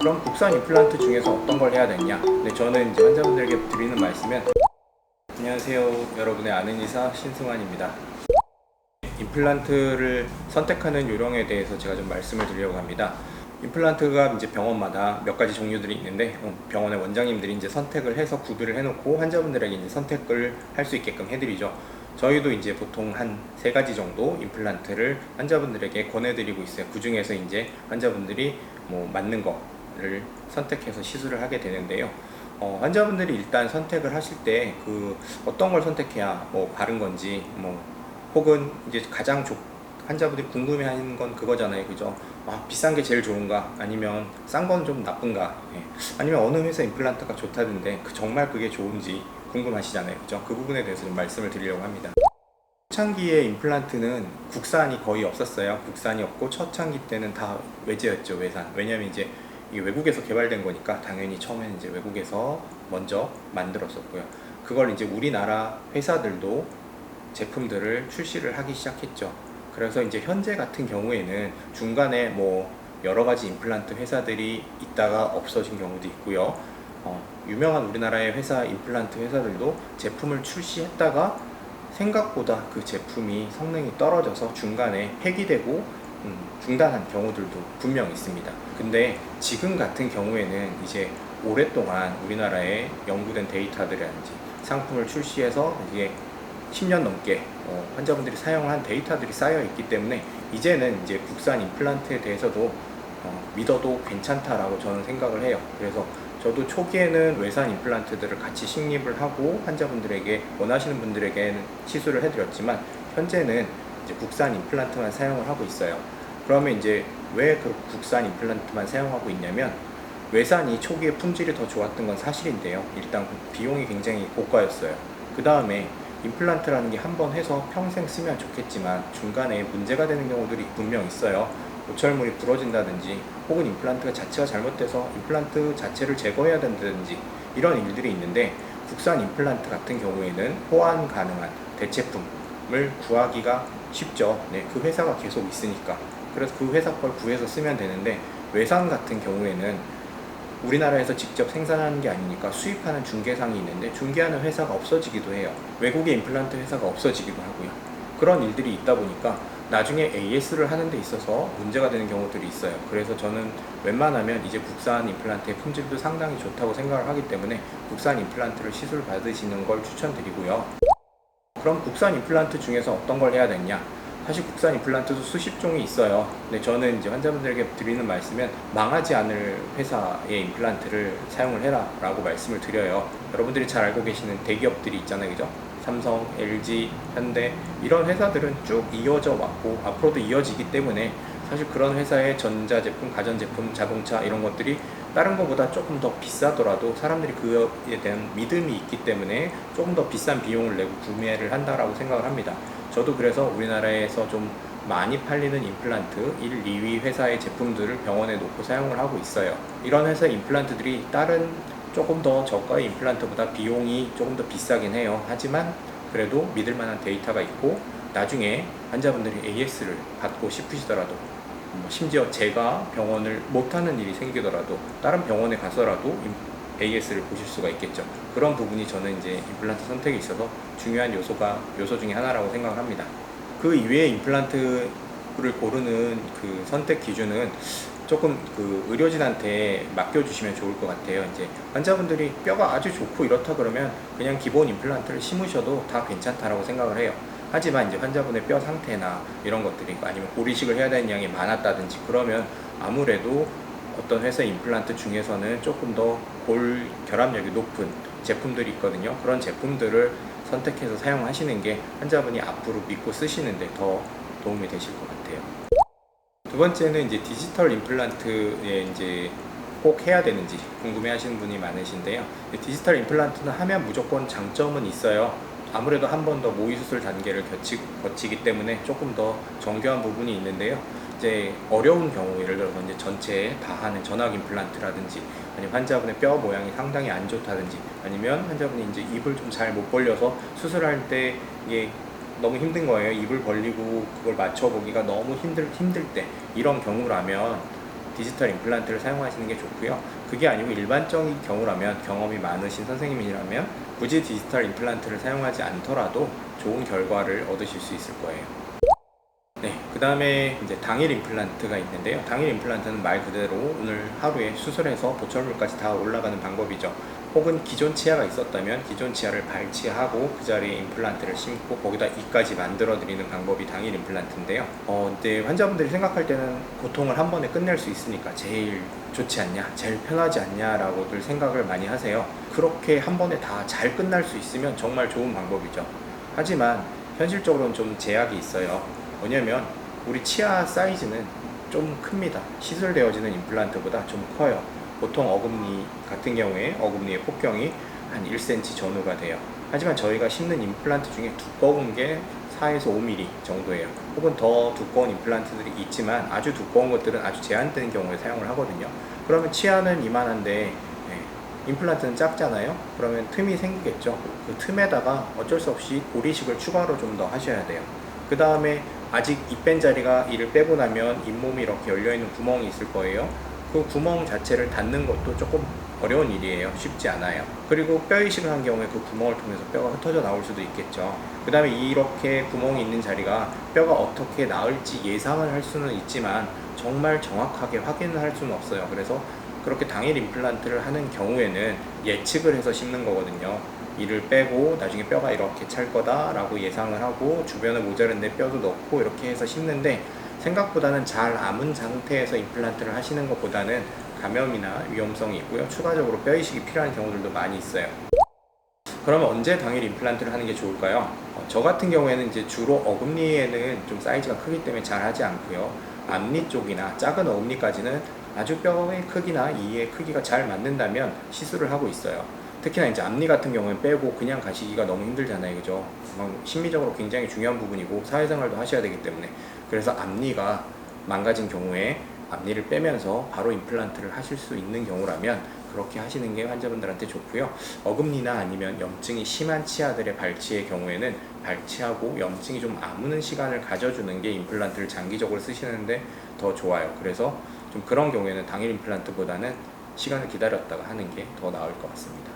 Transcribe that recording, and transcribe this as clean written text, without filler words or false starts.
그럼 국산 임플란트 중에서 어떤 걸 해야 되냐? 네, 저는 이제 환자분들에게 드리는 말씀은 안녕하세요, 여러분의 아는 의사 신승환입니다. 임플란트를 선택하는 요령에 대해서 제가 좀 말씀을 드리려고 합니다. 임플란트가 이제 병원마다 몇 가지 종류들이 있는데 병원의 원장님들이 이제 선택을 해서 구비를 해놓고 환자분들에게 이제 선택을 할 수 있게끔 해드리죠. 저희도 이제 보통 한 3가지 정도 임플란트를 환자분들에게 권해드리고 있어요. 그 중에서 이제 환자분들이 뭐 맞는 거를 선택해서 시술을 하게 되는데요. 환자분들이 일단 선택을 하실 때 어떤 걸 선택해야 뭐 바른 건지 뭐 혹은 이제 환자분들이 궁금해하는 건 그거잖아요, 그죠? 비싼 게 제일 좋은가? 아니면 싼 건 좀 나쁜가? 예. 아니면 어느 회사 임플란트가 좋다던데 정말 그게 좋은지 궁금하시잖아요, 그죠? 그 부분에 대해서 좀 말씀을 드리려고 합니다. 초창기에 임플란트는 국산이 거의 없었어요. 국산이 없고 초창기 때는 다 외제였죠, 외산. 왜냐면 이제 이게 외국에서 개발된 거니까 당연히 처음에는 이제 외국에서 먼저 만들었었고요. 그걸 이제 우리나라 회사들도 제품들을 출시를 하기 시작했죠. 그래서 이제 현재 같은 경우에는 중간에 뭐 여러 가지 임플란트 회사들이 있다가 없어진 경우도 있고요. 유명한 우리나라의 임플란트 회사들도 제품을 출시했다가 생각보다 그 제품이 성능이 떨어져서 중간에 폐기되고 중단한 경우들도 분명 있습니다. 근데 지금 같은 경우에는 이제 오랫동안 우리나라에 연구된 데이터들이라든지 상품을 출시해서 이게 10년 넘게 환자분들이 사용을 한 데이터들이 쌓여 있기 때문에 이제는 이제 국산 임플란트에 대해서도 믿어도 괜찮다라고 저는 생각을 해요. 그래서 저도 초기에는 외산 임플란트들을 같이 식립을 하고 환자분들에게 원하시는 분들에게는 시술을 해드렸지만 현재는 이제 국산 임플란트만 사용을 하고 있어요. 그러면 이제 왜 그 국산 임플란트만 사용하고 있냐면 외산이 초기에 품질이 더 좋았던 건 사실인데요. 일단 비용이 굉장히 고가였어요. 그 다음에 임플란트라는 게 한 번 해서 평생 쓰면 좋겠지만 중간에 문제가 되는 경우들이 분명 있어요. 고철물이 부러진다든지 혹은 임플란트 자체가 잘못돼서 임플란트 자체를 제거해야 된다든지 이런 일들이 있는데 국산 임플란트 같은 경우에는 호환 가능한 대체품을 구하기가 쉽죠. 네, 그 회사가 계속 있으니까. 그래서 그 회사 걸 구해서 쓰면 되는데 외산 같은 경우에는 우리나라에서 직접 생산하는 게 아니니까 수입하는 중개상이 있는데 중개하는 회사가 없어지기도 해요. 외국의 임플란트 회사가 없어지기도 하고요. 그런 일들이 있다 보니까 나중에 AS를 하는 데 있어서 문제가 되는 경우들이 있어요. 그래서 저는 웬만하면 이제 국산 임플란트의 품질도 상당히 좋다고 생각을 하기 때문에 국산 임플란트를 시술 받으시는 걸 추천드리고요. 그럼 국산 임플란트 중에서 어떤 걸 해야 되냐? 사실 국산 임플란트도 수십 종이 있어요. 근데 저는 이제 환자분들에게 드리는 말씀은 망하지 않을 회사의 임플란트를 사용을 해라 라고 말씀을 드려요. 여러분들이 잘 알고 계시는 대기업들이 있잖아요, 그죠? 삼성, LG, 현대 이런 회사들은 쭉 이어져 왔고 앞으로도 이어지기 때문에 사실 그런 회사의 전자제품, 가전제품, 자동차 이런 것들이 다른 것보다 조금 더 비싸더라도 사람들이 그에 대한 믿음이 있기 때문에 조금 더 비싼 비용을 내고 구매를 한다라고 생각을 합니다. 저도 그래서 우리나라에서 좀 많이 팔리는 임플란트 1, 2위 회사의 제품들을 병원에 놓고 사용을 하고 있어요. 이런 회사 임플란트들이 다른 조금 더 저가의 임플란트보다 비용이 조금 더 비싸긴 해요. 하지만 그래도 믿을 만한 데이터가 있고 나중에 환자분들이 AS를 받고 싶으시더라도 심지어 제가 병원을 못하는 일이 생기더라도 다른 병원에 가서라도 AS를 보실 수가 있겠죠. 그런 부분이 저는 이제 임플란트 선택에 있어서 중요한 요소 중에 하나라고 생각을 합니다. 그 이외에 임플란트를 고르는 그 선택 기준은 조금 의료진한테 맡겨주시면 좋을 것 같아요. 이제 환자분들이 뼈가 아주 좋고 이렇다 그러면 그냥 기본 임플란트를 심으셔도 다 괜찮다라고 생각을 해요. 하지만 이제 환자분의 뼈 상태나 이런 것들이 아니면 고리식을 해야 되는 양이 많았다든지 그러면 아무래도 어떤 회사 임플란트 중에서는 조금 더 골 결합력이 높은 제품들이 있거든요. 그런 제품들을 선택해서 사용하시는 게 환자분이 앞으로 믿고 쓰시는데 더 도움이 되실 것 같아요. 두 번째는 이제 디지털 임플란트에 이제 꼭 해야 되는지 궁금해 하시는 분이 많으신데요. 디지털 임플란트는 하면 무조건 장점은 있어요. 아무래도 한 번 더 모의수술 단계를 거치기 때문에 조금 더 정교한 부분이 있는데요. 이제 어려운 경우, 예를 들어서 이제 전체에 다 하는 전악 임플란트라든지 아니면 환자분의 뼈 모양이 상당히 안 좋다든지 아니면 환자분이 이제 입을 좀 잘 못 벌려서 수술할 때 이게 너무 힘든 거예요. 입을 벌리고 그걸 맞춰보기가 너무 힘들 때 이런 경우라면 디지털 임플란트를 사용하시는 게 좋고요. 그게 아니고 일반적인 경우라면, 경험이 많으신 선생님이라면 굳이 디지털 임플란트를 사용하지 않더라도 좋은 결과를 얻으실 수 있을 거예요. 네, 그 다음에 이제 당일 임플란트가 있는데요. 당일 임플란트는 말 그대로 오늘 하루에 수술해서 보철물까지 다 올라가는 방법이죠. 혹은 기존 치아가 있었다면 기존 치아를 발치하고 그 자리에 임플란트를 심고 거기다 이까지 만들어 드리는 방법이 당일 임플란트인데요. 근데 환자분들이 생각할 때는 고통을 한 번에 끝낼 수 있으니까 제일 좋지 않냐, 제일 편하지 않냐라고들 생각을 많이 하세요. 그렇게 한 번에 다 잘 끝날 수 있으면 정말 좋은 방법이죠. 하지만 현실적으로는 좀 제약이 있어요. 뭐냐면 우리 치아 사이즈는 좀 큽니다. 시술되어지는 임플란트보다 좀 커요. 보통 어금니 같은 경우에 어금니의 폭경이 한 1cm 전후가 돼요. 하지만 저희가 심는 임플란트 중에 두꺼운 게 4에서 5mm 정도예요. 혹은 더 두꺼운 임플란트들이 있지만 아주 두꺼운 것들은 아주 제한된 경우에 사용을 하거든요. 그러면 치아는 이만한데 임플란트는 작잖아요. 그러면 틈이 생기겠죠. 그 틈에다가 어쩔 수 없이 고리식을 추가로 좀 더 하셔야 돼요. 그 다음에 아직 입 뺀 자리가 이를 빼고 나면 잇몸이 이렇게 열려있는 구멍이 있을 거예요. 그 구멍 자체를 닫는 것도 조금 어려운 일이에요. 쉽지 않아요. 그리고 뼈 이식을 한 경우에 그 구멍을 통해서 뼈가 흩어져 나올 수도 있겠죠. 그 다음에 이렇게 구멍이 있는 자리가 뼈가 어떻게 나을지 예상을 할 수는 있지만 정말 정확하게 확인을 할 수는 없어요. 그래서 그렇게 당일 임플란트를 하는 경우에는 예측을 해서 심는 거거든요. 이를 빼고 나중에 뼈가 이렇게 찰 거다라고 예상을 하고 주변에 모자른데 뼈도 넣고 이렇게 해서 심는데 생각보다는 잘 아문 상태에서 임플란트를 하시는 것보다는 감염이나 위험성이 있고요. 추가적으로 뼈 이식이 필요한 경우들도 많이 있어요. 그러면 언제 당일 임플란트를 하는 게 좋을까요? 저 같은 경우에는 이제 주로 어금니에는 좀 사이즈가 크기 때문에 잘 하지 않고요. 앞니 쪽이나 작은 어금니까지는 아주 뼈의 크기나 이의 크기가 잘 맞는다면 시술을 하고 있어요. 특히나 이제 앞니 같은 경우는 빼고 그냥 가시기가 너무 힘들잖아요. 그죠? 심리적으로 굉장히 중요한 부분이고 사회생활도 하셔야 되기 때문에. 그래서 앞니가 망가진 경우에 앞니를 빼면서 바로 임플란트를 하실 수 있는 경우라면 그렇게 하시는 게 환자분들한테 좋고요. 어금니나 아니면 염증이 심한 치아들의 발치의 경우에는 발치하고 염증이 좀 아무는 시간을 가져주는 게 임플란트를 장기적으로 쓰시는데 더 좋아요. 그래서 좀 그런 경우에는 당일 임플란트보다는 시간을 기다렸다가 하는 게 더 나을 것 같습니다.